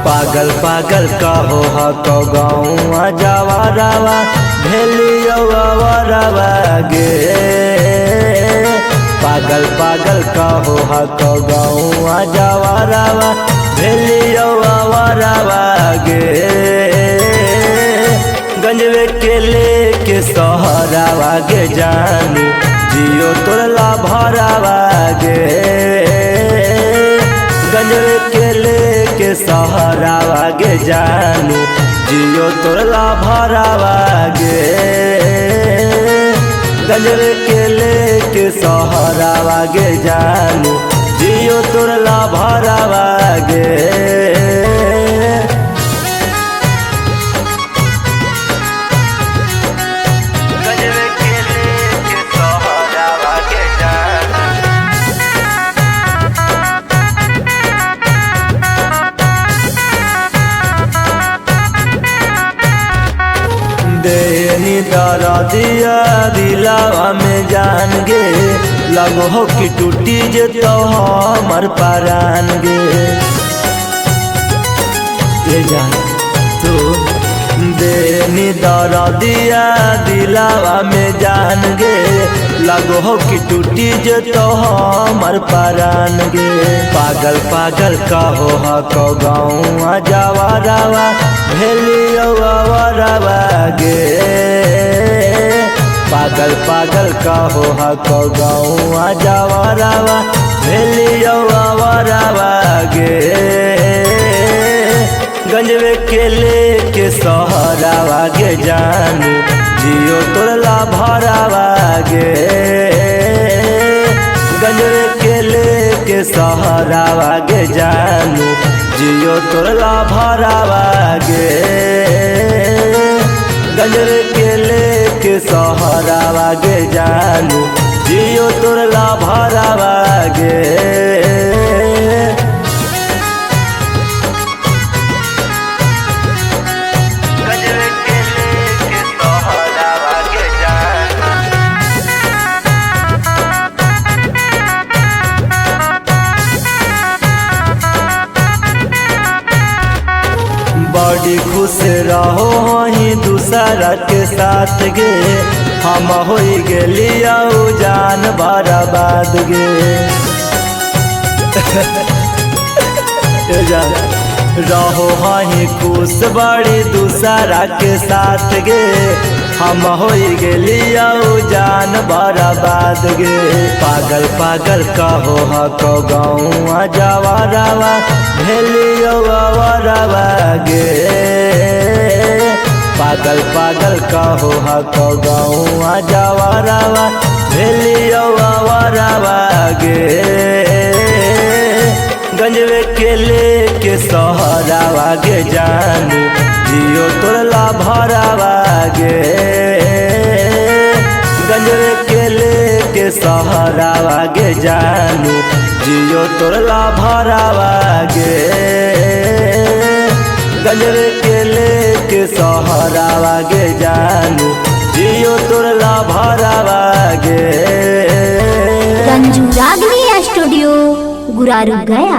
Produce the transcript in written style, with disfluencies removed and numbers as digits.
पागल पागल कहो हको गौआ जवारावा भेलियवा गे। पागल पागल कहो हको गौआ जवारावा भेलियवा गे। गंजवे के लेके सहरावा गे जानी जियो तोरला भरावा गे। गंजवे के लेके सहरावा गे जानू जियो तोरला भरावा गे। गंजवे के लेके सहरावा गे जानू जियो तोरला भरावा गे। देनी दरा दिया दिलावा में जान गे। लगो हो कि टूटी जे तो हमर परान गे। ये जान तो देनी दरा दिया दिलावा में जान गे। लगो हो कि टूटी जे तो हमर परान गे। पागल पागल कहो हको गौआ जवारावा भेलियवा गे। पागल पागल कहो हको गौआ जवारावा भेलियवा गे। गंजवे के लेके सहरावा गे जानू जियो तोरला भरावा गे। गंजवे के लेके सहरावा गे जानू जियो तोरला भरावा गे। गंजवे के लेके सहरावा गे जानू जियो तोरला भरावा गे। बड़ी खुश रहो ही दूसरा के साथ गे। हम हो गेलिया जान बर्बाद गे। रहो ही खुश बड़ी दूसरा के साथ गे। हम हो गेलिया जान बर्बाद गे। पागल पागल कहो हको गौआ जवारावा भेलियवा गे। पागल पागल कहो हको गौआ जवारावा भेलियवा गे। गंजवे के लेके सहरावा गे जानू जियो तोरला भरावा गे। गंजवे के लेके सहरावा गे जानू जियो तोरला भरावा गे। गंजवे के लेके सहरावा गे जानू जियो तोरला भरावा गे। रंजू रागनी स्टूडियो गुरारू गया।